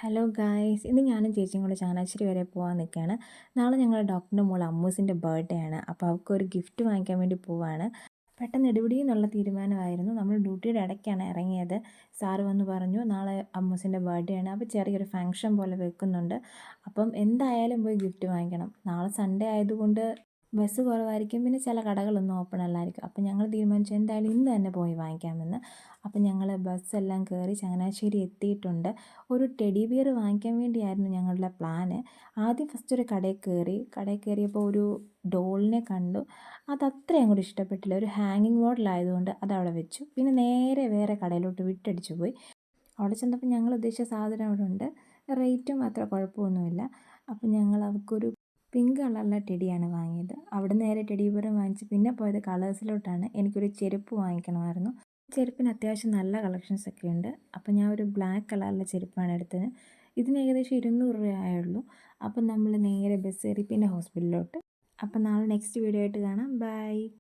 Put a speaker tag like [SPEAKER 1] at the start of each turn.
[SPEAKER 1] Hello guys, ഇന്ന് ഞാനും ചേച്ചിയും കൂടെ ചങ്ങനാശ്ശേരി വരെ പോകാൻ നിൽക്കുകയാണ്. നാളെ ഞങ്ങളുടെ ഡോക്ടറിൻ്റെ മോൾ അമ്മൂസിൻ്റെ ബർത്ത്ഡേ ആണ്. അപ്പോൾ അവൾക്കൊരു ഗിഫ്റ്റ് വാങ്ങിക്കാൻ വേണ്ടി പോവാണ്. പെട്ടെന്ന് എടുപിടിയെന്നുള്ള തീരുമാനമായിരുന്നു. നമ്മൾ ഡ്യൂട്ടിയുടെ ഇടയ്ക്കാണ് ഇറങ്ങിയത്. സാറ് വന്ന് പറഞ്ഞു നാളെ അമ്മൂസിൻ്റെ ബർത്ത്ഡേ ആണ്, അപ്പോൾ ചെറിയൊരു ഫംഗ്ഷൻ പോലെ വെക്കുന്നുണ്ട്. അപ്പം എന്തായാലും പോയി ഗിഫ്റ്റ് വാങ്ങിക്കണം. നാളെ സൺഡേ ആയതുകൊണ്ട് ബസ് കുറവായിരിക്കും, പിന്നെ ചില കടകളൊന്നും ഓപ്പൺ അല്ലായിരിക്കും. അപ്പം ഞങ്ങൾ തീരുമാനിച്ചു എന്തായാലും ഇന്ന് തന്നെ പോയി വാങ്ങിക്കാമെന്ന്. അപ്പം ഞങ്ങൾ ബസ്സെല്ലാം കയറി ചങ്ങനാശ്ശേരി എത്തിയിട്ടുണ്ട്. ഒരു ടെഡി ബിയർ വാങ്ങിക്കാൻ വേണ്ടിയായിരുന്നു ഞങ്ങളുടെ പ്ലാന്. ആദ്യം ഫസ്റ്റ് ഒരു കടയിൽ കയറിയപ്പോൾ ഒരു ഡോളിനെ കണ്ടു. അതത്ര അങ്ങോട്ട് ഇഷ്ടപ്പെട്ടില്ല. ഒരു ഹാങ്ങിങ് മോഡലായതുകൊണ്ട് അതവിടെ വെച്ചു. പിന്നെ നേരെ വേറെ കടയിലോട്ട് വിട്ടടിച്ചു പോയി. അവിടെ ചെന്നപ്പോൾ ഞങ്ങൾ ഉദ്ദേശിച്ച സാധനം അവിടെ ഉണ്ട്. റേറ്റും അത്ര കുഴപ്പമൊന്നുമില്ല. അപ്പം ഞങ്ങൾ അവൾക്കൊരു പിങ്ക് കളറിലെ ടെഡിയാണ് വാങ്ങിയത്. അവിടെ നേരെ ടെഡി ബിയറും വാങ്ങിച്ച് പിന്നെ പോയത് കളേഴ്സിലോട്ടാണ്. എനിക്കൊരു ചെരുപ്പ് വാങ്ങിക്കണമായിരുന്നു. ചെരുപ്പിന് അത്യാവശ്യം നല്ല കളക്ഷൻസ് ഒക്കെ ഉണ്ട്. അപ്പോൾ ഞാൻ ഒരു ബ്ലാക്ക് കളറിലെ ചെരുപ്പാണ് എടുത്തത്. ഇതിന് ഏകദേശം 200 രൂപ ആയുള്ളൂ. അപ്പം നമ്മൾ നേരെ ബസ് കയറി പിന്നെ ഹോസ്പിറ്റലിലോട്ട്. അപ്പം നാളെ നെക്സ്റ്റ് വീഡിയോ ആയിട്ട് കാണാം. ബൈ.